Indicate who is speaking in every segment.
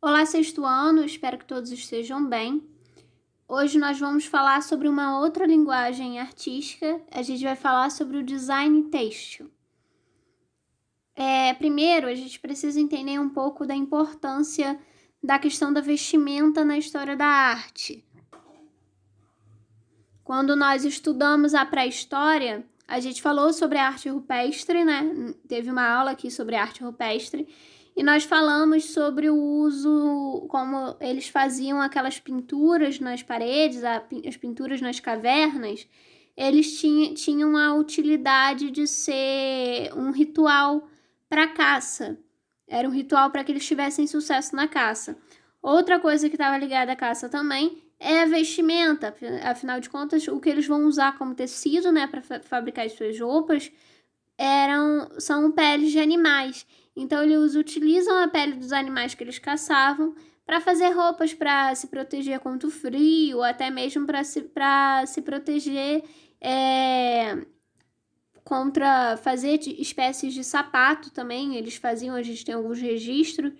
Speaker 1: Olá, sexto ano, espero que todos estejam bem. Hoje nós vamos falar sobre uma outra linguagem artística. A gente vai falar sobre o design têxtil. Primeiro, a gente precisa entender um pouco da importância da questão da vestimenta na história da arte. Quando nós estudamos a pré-história, a gente falou sobre a arte rupestre, né? Teve uma aula aqui sobre arte rupestre. E nós falamos sobre o uso, como eles faziam aquelas pinturas nas paredes, as pinturas nas cavernas. Eles tinham a utilidade de ser um ritual para caça. Era um ritual para que eles tivessem sucesso na caça. Outra coisa que estava ligada à caça também é a vestimenta. Afinal de contas, o que eles vão usar como tecido, né, para fabricar as suas roupas são peles de animais. Então eles utilizam a pele dos animais que eles caçavam para fazer roupas para se proteger contra o frio, ou até mesmo para se proteger contra fazer espécies de sapato também. Eles faziam, a gente tem alguns registros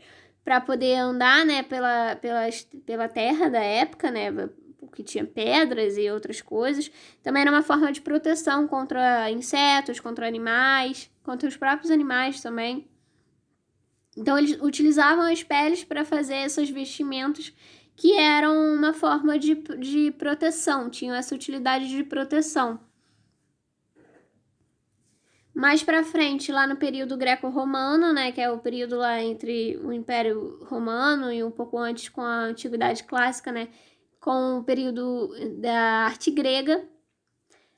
Speaker 1: para poder andar, né, pela terra da época, né, porque tinha pedras e outras coisas. Também era uma forma de proteção contra insetos, contra animais, contra os próprios animais também. Então eles utilizavam as peles para fazer esses vestimentos que eram uma forma de proteção, tinham essa utilidade de proteção. Mais para frente, lá no período greco-romano, né, que é o período lá entre o Império Romano e um pouco antes com a Antiguidade Clássica, né, com o período da arte grega,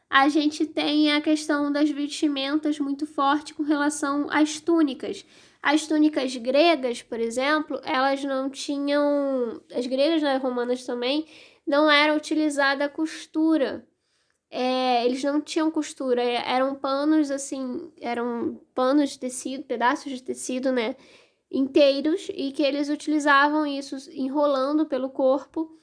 Speaker 1: a gente tem a questão das vestimentas muito forte com relação às túnicas. As túnicas gregas, por exemplo, elas não tinham... As gregas, né, romanas também, não era utilizada a costura. Eles não tinham costura, eram panos assim, eram panos de tecido, pedaços de tecido, né, inteiros, e que eles utilizavam isso enrolando pelo corpo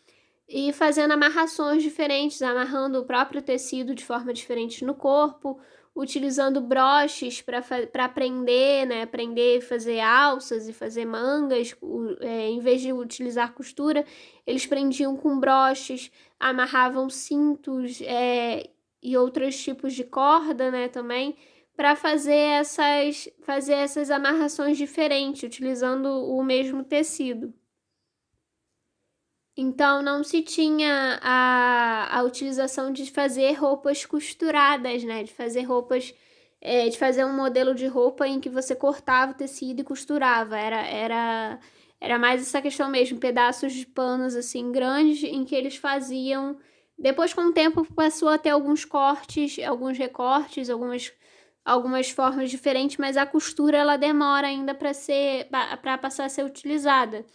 Speaker 1: e fazendo amarrações diferentes, amarrando o próprio tecido de forma diferente no corpo, utilizando broches para prender, né, prender e fazer alças e fazer mangas, em vez de utilizar costura, eles prendiam com broches, amarravam cintos, e outros tipos de corda, né, também, para fazer essas amarrações diferentes, utilizando o mesmo tecido. Então, não se tinha a utilização de fazer roupas costuradas, né? De fazer roupas, de fazer um modelo de roupa em que você cortava o tecido e costurava. Era mais essa questão mesmo, pedaços de panos assim grandes em que eles faziam. Depois, com o tempo, passou a ter alguns cortes, alguns recortes, algumas formas diferentes, mas a costura ela demora ainda para passar a ser utilizada.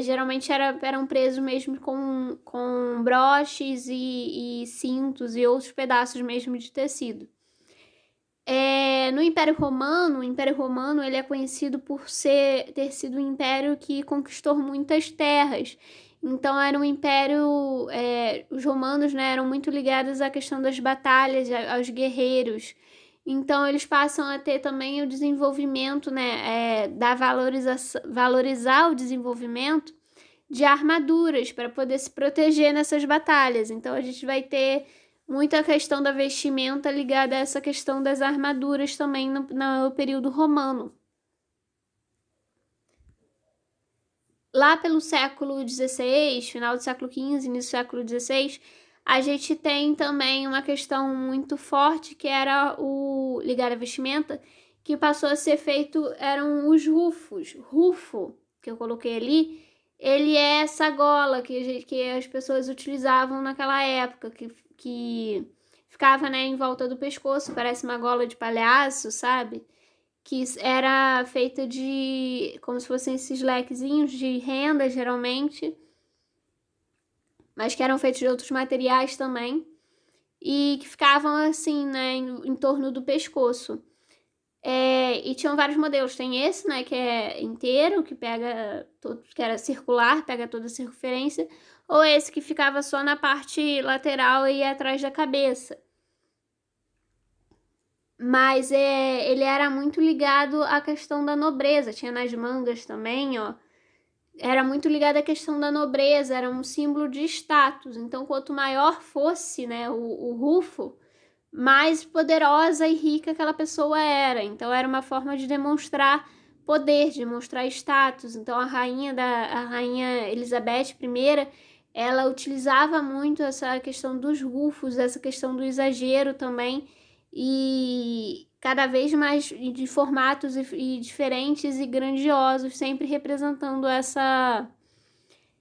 Speaker 1: Geralmente eram presos mesmo com broches e cintos e outros pedaços mesmo de tecido. No Império Romano, o Império Romano ele é conhecido por ter sido um império que conquistou muitas terras. Então era um império, os romanos, né, eram muito ligados à questão das batalhas, aos guerreiros. Então eles passam a ter também o desenvolvimento, né, valorizar o desenvolvimento de armaduras para poder se proteger nessas batalhas. Então a gente vai ter muita questão da vestimenta ligada a essa questão das armaduras também no período romano. Lá pelo século XVI, final do século XV, início do século XVI, a gente tem também uma questão muito forte que era o ligar a vestimenta, que passou a ser feito, eram os rufos. Rufo, que eu coloquei ali, ele é essa gola que as pessoas utilizavam naquela época, que ficava, né, em volta do pescoço, parece uma gola de palhaço, sabe? Que era feita de, como se fossem esses lequezinhos de renda, geralmente, mas que eram feitos de outros materiais também, e que ficavam assim, né, em torno do pescoço. E tinham vários modelos. Tem esse, né, que é inteiro, que que era circular, pega toda a circunferência, ou esse que ficava só na parte lateral e atrás da cabeça. Mas ele era muito ligado à questão da nobreza. Tinha nas mangas também, ó. era muito ligada à questão da nobreza, era um símbolo de status. Então, quanto maior fosse, né, o rufo, mais poderosa e rica aquela pessoa era. Então, era uma forma de demonstrar poder, de demonstrar status. Então, a rainha Elizabeth I, ela utilizava muito essa questão dos rufos, essa questão do exagero também, e cada vez mais de formatos e diferentes e grandiosos, sempre representando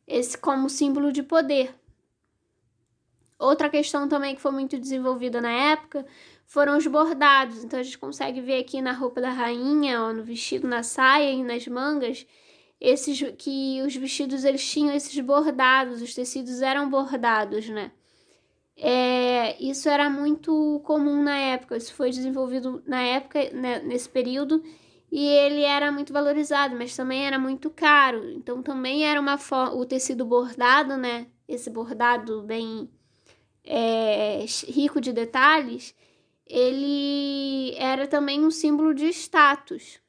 Speaker 1: esse como símbolo de poder. Outra questão também que foi muito desenvolvida na época foram os bordados. Então a gente consegue ver aqui na roupa da rainha, ó, no vestido, na saia e nas mangas, que os vestidos eles tinham esses bordados, os tecidos eram bordados, né? Isso era muito comum na época, isso foi desenvolvido na época, né, nesse período, e ele era muito valorizado, mas também era muito caro. Então também era o tecido bordado, né? Esse bordado bem rico de detalhes, ele era também um símbolo de status.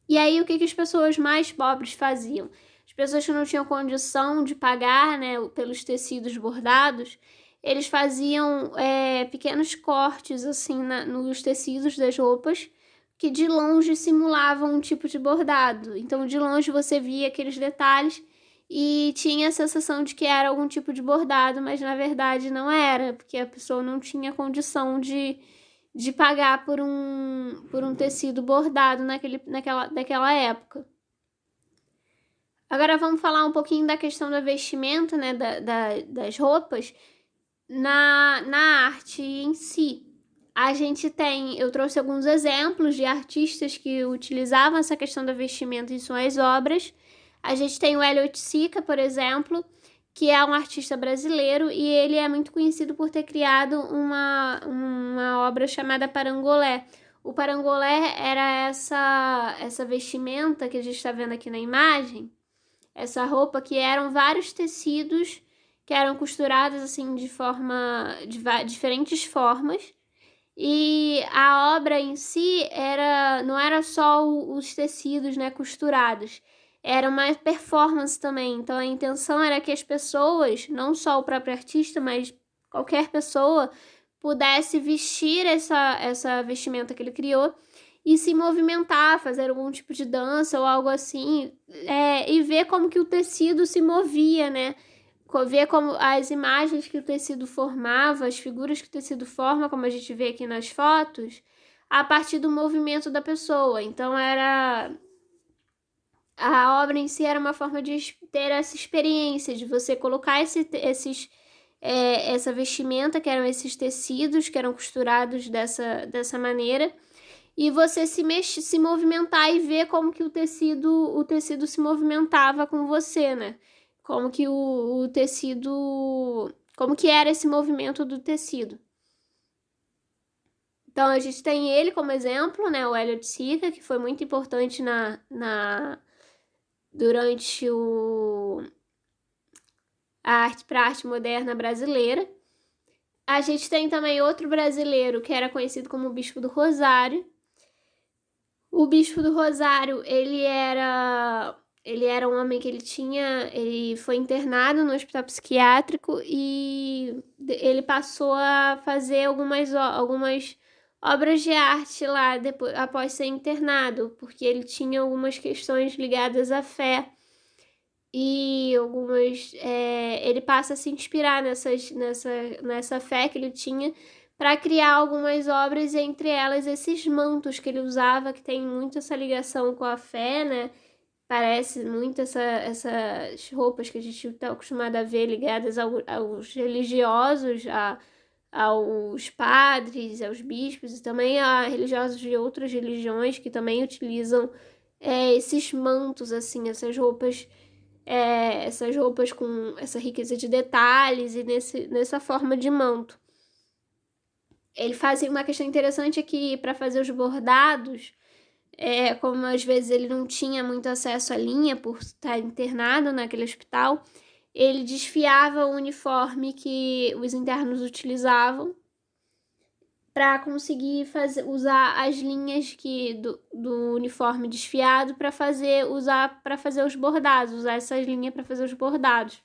Speaker 1: E aí o que as pessoas mais pobres faziam? As pessoas que não tinham condição de pagar, né, pelos tecidos bordados, eles faziam pequenos cortes assim nos tecidos das roupas que de longe simulavam um tipo de bordado. Então de longe você via aqueles detalhes e tinha a sensação de que era algum tipo de bordado, mas na verdade não era, porque a pessoa não tinha condição de pagar por um tecido bordado naquela época. Agora vamos falar um pouquinho da questão da vestimenta, né, das roupas na arte em si. Eu trouxe alguns exemplos de artistas que utilizavam essa questão da vestimenta em suas obras. A gente tem o Hélio Oiticica, por exemplo, que é um artista brasileiro e ele é muito conhecido por ter criado uma obra chamada Parangolé. O parangolé era essa vestimenta que a gente está vendo aqui na imagem, essa roupa que eram vários tecidos que eram costurados assim de diferentes formas. E a obra em si não era só os tecidos, né, costurados, era uma performance também. Então a intenção era que as pessoas, não só o próprio artista, mas qualquer pessoa, pudesse vestir essa vestimenta que ele criou e se movimentar, fazer algum tipo de dança ou algo assim, e ver como que o tecido se movia, né? Ver como as imagens que o tecido formava, as figuras que o tecido forma, como a gente vê aqui nas fotos, a partir do movimento da pessoa. Então a obra em si era uma forma de ter essa experiência, de você colocar essa vestimenta, que eram esses tecidos que eram costurados dessa maneira, e você se movimentar e ver como que o tecido se movimentava com você, né? Como que o tecido, como que era esse movimento do tecido. Então a gente tem ele como exemplo, né? O Hélio Oiticica, que foi muito importante durante para a arte moderna brasileira. A gente tem também outro brasileiro que era conhecido como o Bispo do Rosário. O Bispo do Rosário, ele era um homem que ele foi internado no hospital psiquiátrico e ele passou a fazer algumas obras de arte lá após ser internado, porque ele tinha algumas questões ligadas à fé e ele passa a se inspirar nessa fé que ele tinha para criar algumas obras, entre elas esses mantos que ele usava, que tem muito essa ligação com a fé, né? Parece muito essas roupas que a gente está acostumado a ver ligadas aos religiosos, aos padres, aos bispos e também a religiosos de outras religiões que também utilizam esses mantos, assim, essas roupas com essa riqueza de detalhes e nessa forma de manto. Ele fazia uma questão interessante aqui para fazer os bordados, como às vezes ele não tinha muito acesso à linha por estar internado naquele hospital, ele desfiava o uniforme que os internos utilizavam para conseguir usar as linhas do uniforme desfiado para fazer os bordados, usar essas linhas para fazer os bordados.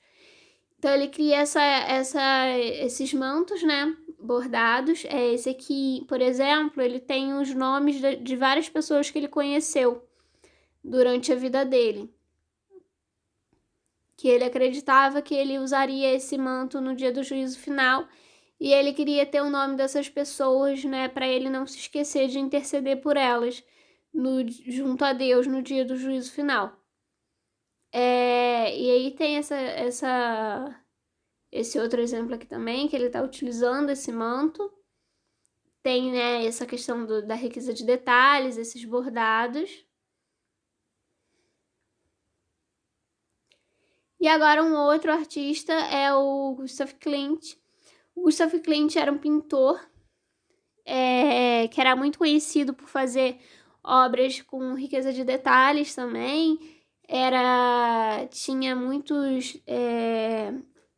Speaker 1: Então ele cria esses mantos, né, bordados. Esse aqui, por exemplo, ele tem os nomes de várias pessoas que ele conheceu durante a vida dele, que ele acreditava que ele usaria esse manto no dia do juízo final. E ele queria ter o nome dessas pessoas, né, para ele não se esquecer de interceder por elas junto a Deus no dia do juízo final. E aí tem esse outro exemplo aqui também, que ele está utilizando esse manto. Tem, né, essa questão da riqueza de detalhes, esses bordados. E agora um outro artista é o Gustav Klimt. O Gustav Klimt era um pintor que era muito conhecido por fazer obras com riqueza de detalhes também. Tinha muitos...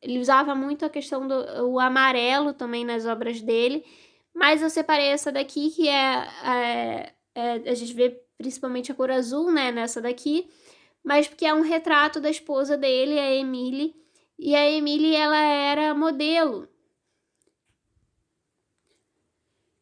Speaker 1: ele usava muito a questão do amarelo também nas obras dele. Mas eu separei essa daqui, que a gente vê principalmente a cor azul, né, nessa daqui. Mas porque é um retrato da esposa dele, a Emily. E a Emily, ela era modelo.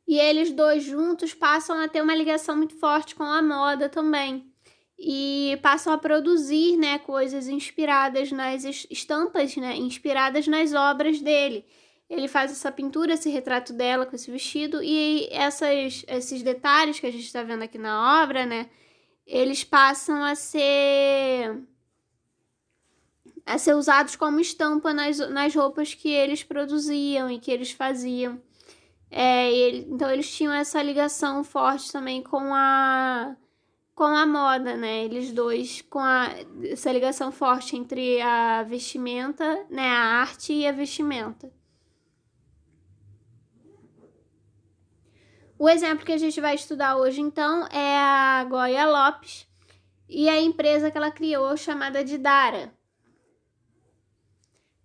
Speaker 1: E eles dois juntos passam a ter uma ligação muito forte com a moda também. E passam a produzir, né, coisas inspiradas nas estampas, né, inspiradas nas obras dele. Ele faz essa pintura, esse retrato dela com esse vestido. E esses detalhes que a gente está vendo aqui na obra, né, eles passam a ser usados como estampa nas roupas que eles produziam e que eles faziam. Então eles tinham essa ligação forte também com a moda, né? Eles dois com essa ligação forte entre a vestimenta, né? A arte e a vestimenta. O exemplo que a gente vai estudar hoje, então, é a Goya Lopes e a empresa que ela criou chamada de Dara.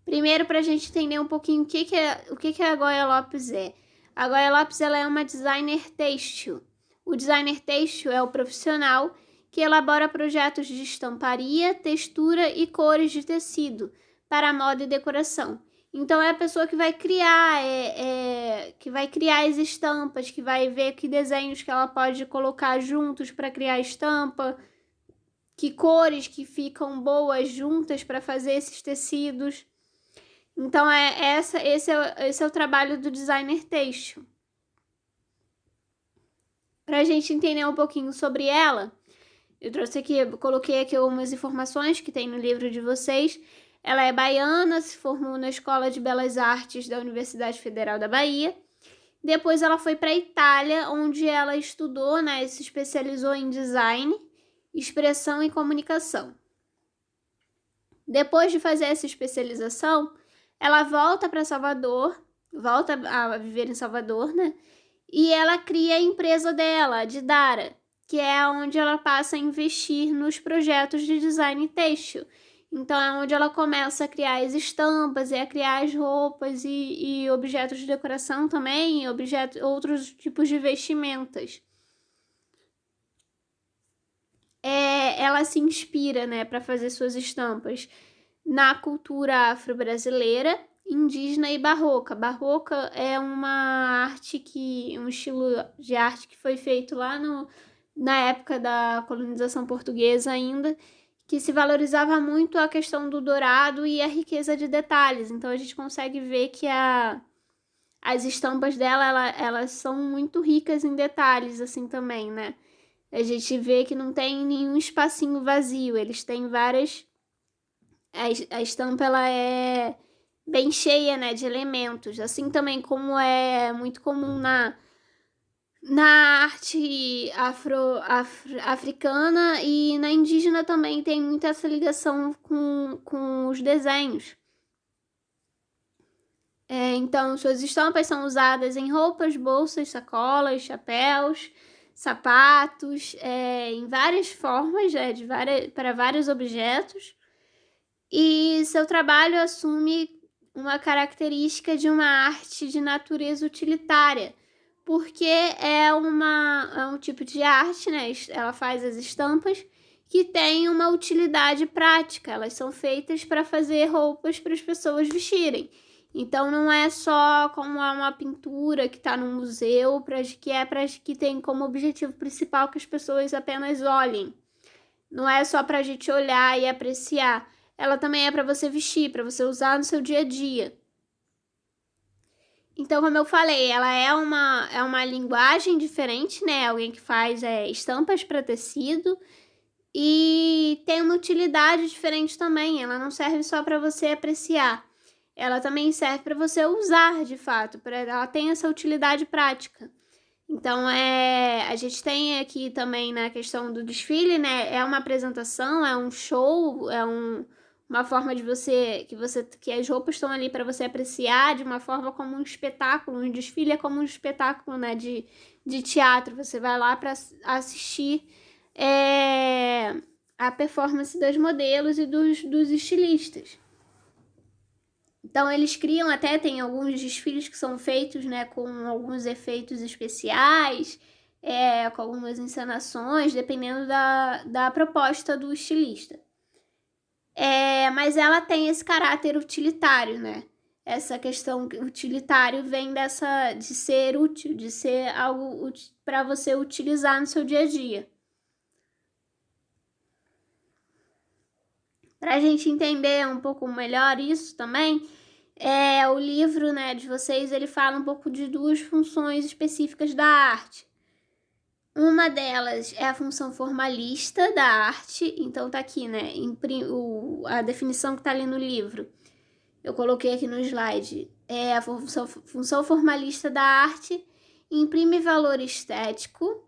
Speaker 1: Primeiro, para a gente entender um pouquinho o que a Goya Lopes é. A Goya Lopes, ela é uma designer têxtil. O designer têxtil é o profissional que elabora projetos de estamparia, textura e cores de tecido para moda e decoração. Então é a pessoa que vai criar, as estampas, que vai ver que desenhos que ela pode colocar juntos para criar a estampa, que cores que ficam boas juntas para fazer esses tecidos. Então, esse é o trabalho do designer têxtil. Para a gente entender um pouquinho sobre ela, eu coloquei aqui algumas informações que tem no livro de vocês. Ela é baiana, se formou na Escola de Belas Artes da Universidade Federal da Bahia. Depois ela foi para a Itália, onde ela estudou, né, se especializou em design, expressão e comunicação. Depois de fazer essa especialização, ela volta para Salvador, volta a viver em Salvador, né? E ela cria a empresa dela, de Dara, que é onde ela passa a investir nos projetos de design têxtil. Então é onde ela começa a criar as estampas e a criar as roupas e objetos de decoração também, outros tipos de vestimentas. Ela se inspira, né, para fazer suas estampas na cultura afro-brasileira, indígena e barroca. Barroca é um estilo de arte que foi feito lá na época da colonização portuguesa ainda, que se valorizava muito a questão do dourado e a riqueza de detalhes. Então a gente consegue ver que as estampas dela, elas são muito ricas em detalhes, assim, também, né? A gente vê que não tem nenhum espacinho vazio, eles têm várias... A estampa, ela é bem cheia, né, de elementos, assim também como é muito comum na arte africana, e na indígena também tem muita essa ligação com os desenhos. Então, suas estampas são usadas em roupas, bolsas, sacolas, chapéus, sapatos, em várias formas, para vários objetos. E seu trabalho assume uma característica de uma arte de natureza utilitária, porque é um tipo de arte, né? Ela faz as estampas que tem uma utilidade prática. Elas são feitas para fazer roupas para as pessoas vestirem. Então não é só como uma pintura que está no museu, que tem como objetivo principal que as pessoas apenas olhem. Não é só para a gente olhar e apreciar. Ela também é para você vestir, para você usar no seu dia a dia. Então, como eu falei, ela é uma linguagem diferente, né? Alguém que faz estampas para tecido e tem uma utilidade diferente também. Ela não serve só para você apreciar. Ela também serve para você usar, de fato. Ela tem essa utilidade prática. Então, a gente tem aqui também na questão do desfile, né? É uma apresentação, é um show, uma forma de que as roupas estão ali para você apreciar de uma forma como um espetáculo. Um desfile é como um espetáculo, né? De teatro. Você vai lá para assistir a performance das modelos e dos estilistas. Então, eles criam até, tem alguns desfiles que são feitos, né, com alguns efeitos especiais, com algumas encenações, dependendo da proposta do estilista. Mas ela tem esse caráter utilitário, né? Essa questão utilitário vem de ser útil, de ser algo para você utilizar no seu dia a dia. Para a gente entender um pouco melhor isso também, o livro, né, de vocês, ele fala um pouco de duas funções específicas da arte. Uma delas é a função formalista da arte, então tá aqui, né, a definição que tá ali no livro. Eu coloquei aqui no slide. A função formalista da arte imprime valor estético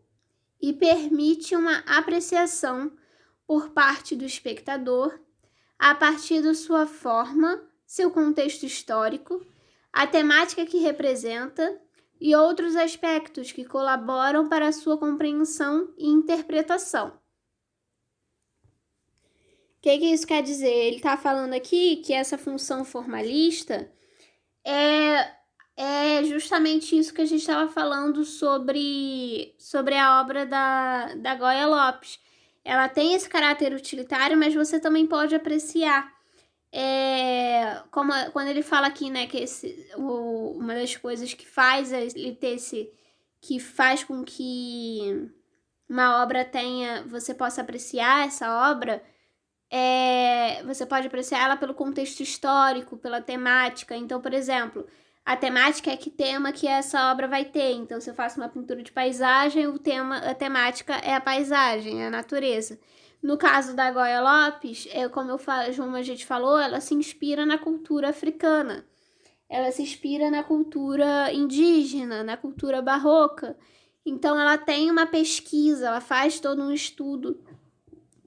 Speaker 1: e permite uma apreciação por parte do espectador a partir da sua forma, seu contexto histórico, a temática que representa e outros aspectos que colaboram para a sua compreensão e interpretação. O que isso quer dizer? Ele está falando aqui que essa função formalista é justamente isso que a gente estava falando sobre a obra da Goya Lopes. Ela tem esse caráter utilitário, mas você também pode apreciar. Quando ele fala aqui, né, que uma das coisas que faz que faz com que uma obra você possa apreciar essa obra, você pode apreciar ela pelo contexto histórico, pela temática. Então, por exemplo, a temática é que tema que essa obra vai ter. Então, se eu faço uma pintura de paisagem, a temática é a paisagem, é a natureza. No caso da Goya Lopes, como a gente falou, ela se inspira na cultura africana. Ela se inspira na cultura indígena, na cultura barroca. Então, ela tem uma pesquisa, ela faz todo um estudo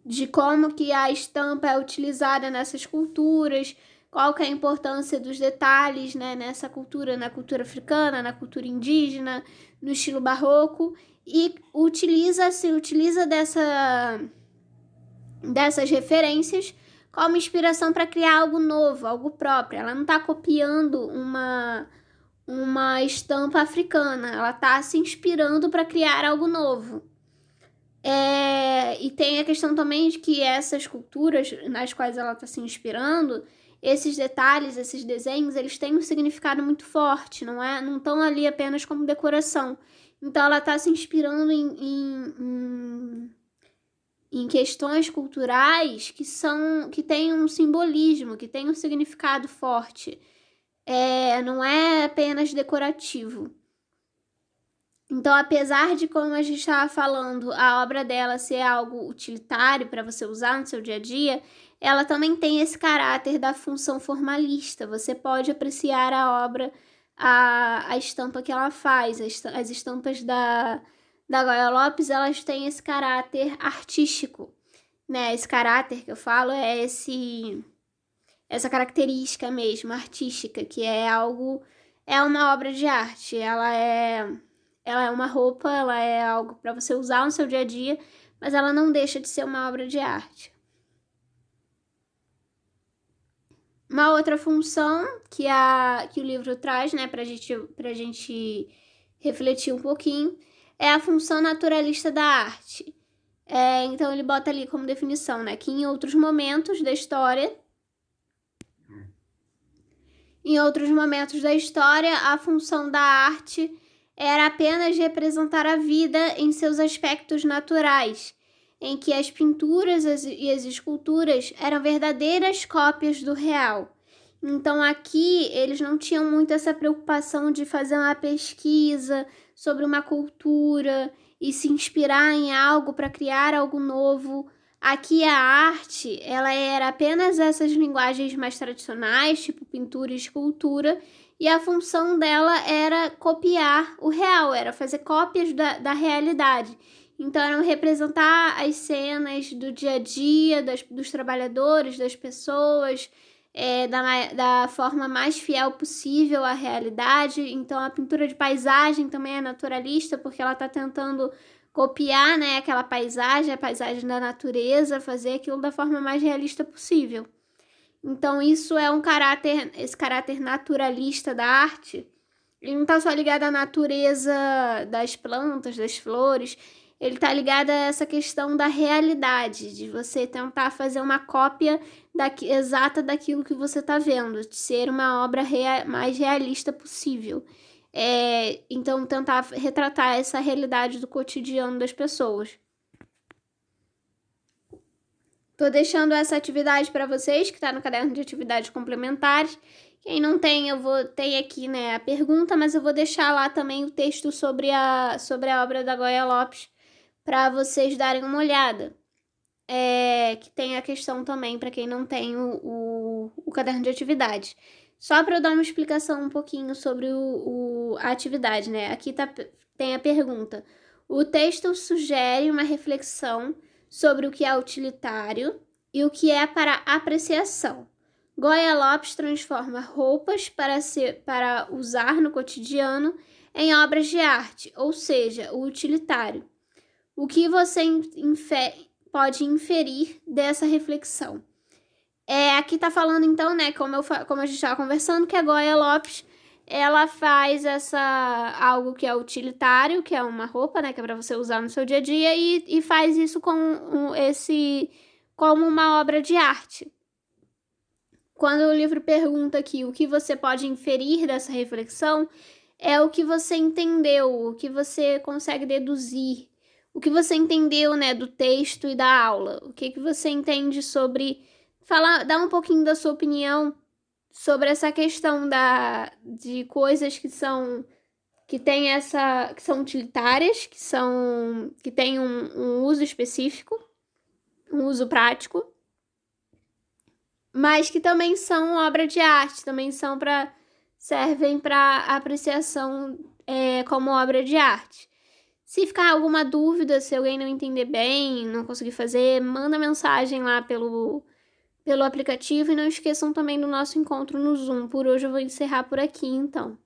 Speaker 1: de como que a estampa é utilizada nessas culturas, qual que é a importância dos detalhes, né, nessa cultura, na cultura africana, na cultura indígena, no estilo barroco, e se utiliza dessas referências como inspiração para criar algo novo, algo próprio. Ela não está copiando uma estampa africana, ela está se inspirando para criar algo novo. E tem a questão também de que essas culturas nas quais ela está se inspirando, esses detalhes, esses desenhos, eles têm um significado muito forte, não estão ali apenas como decoração. Então ela está se inspirando em questões culturais que têm um simbolismo, que têm um significado forte. Não é apenas decorativo. Então, apesar de, como a gente estava falando, a obra dela ser algo utilitário para você usar no seu dia a dia, ela também tem esse caráter da função formalista. Você pode apreciar a obra, a estampa que ela faz. As estampas da Goya Lopes, elas têm esse caráter artístico, né? Esse caráter que eu falo essa característica mesmo, artística, que é uma obra de arte. Ela é uma roupa, ela é algo para você usar no seu dia a dia, mas ela não deixa de ser uma obra de arte. Uma outra função que o livro traz, né, pra gente refletir um pouquinho, é a função naturalista da arte. Então ele bota ali como definição, né, que em outros momentos da história, a função da arte era apenas representar a vida em seus aspectos naturais, em que as pinturas e as esculturas eram verdadeiras cópias do real. Então aqui eles não tinham muito essa preocupação de fazer uma pesquisa sobre uma cultura e se inspirar em algo para criar algo novo. Aqui a arte, ela era apenas essas linguagens mais tradicionais, tipo pintura e escultura, e a função dela era copiar o real, era fazer cópias da realidade. Então, eram representar as cenas do dia a dia, dos trabalhadores, das pessoas, da forma mais fiel possível à realidade. Então, a pintura de paisagem também é naturalista, porque ela está tentando copiar, né, aquela paisagem, a paisagem da natureza, fazer aquilo da forma mais realista possível. Então, isso é esse caráter naturalista da arte. Ele não está só ligado à natureza das plantas, das flores, ele está ligado a essa questão da realidade, de você tentar fazer uma cópia exata daquilo que você está vendo, de ser uma obra mais realista possível. Então, tentar retratar essa realidade do cotidiano das pessoas. Tô deixando essa atividade para vocês, que está no caderno de atividades complementares. Quem não tem, tem aqui, né, a pergunta, mas eu vou deixar lá também o texto sobre a obra da Goya Lopes, para vocês darem uma olhada. Que tem a questão também, para quem não tem o caderno de atividades. Só para eu dar uma explicação um pouquinho sobre a atividade, né? Aqui tem a pergunta. O texto sugere uma reflexão sobre o que é utilitário e o que é para apreciação. Goya Lopes transforma roupas para usar no cotidiano em obras de arte, ou seja, o utilitário. O que você pode inferir dessa reflexão? Aqui tá falando então, né, como a gente estava conversando, que a Goya Lopes, ela faz algo que é utilitário, que é uma roupa, né, que é para você usar no seu dia a dia, e faz isso como uma obra de arte. Quando o livro pergunta aqui o que você pode inferir dessa reflexão, é o que você entendeu, o que você consegue deduzir, o que você entendeu, né, do texto e da aula, o que você entende sobre... Dá um pouquinho da sua opinião sobre essa questão de coisas que são utilitárias, que têm um uso específico, um uso prático, mas que também são obra de arte, também servem para apreciação como obra de arte. Se ficar alguma dúvida, se alguém não entender bem, não conseguir fazer, manda mensagem lá pelo aplicativo e não esqueçam também do nosso encontro no Zoom. Por hoje eu vou encerrar por aqui, então.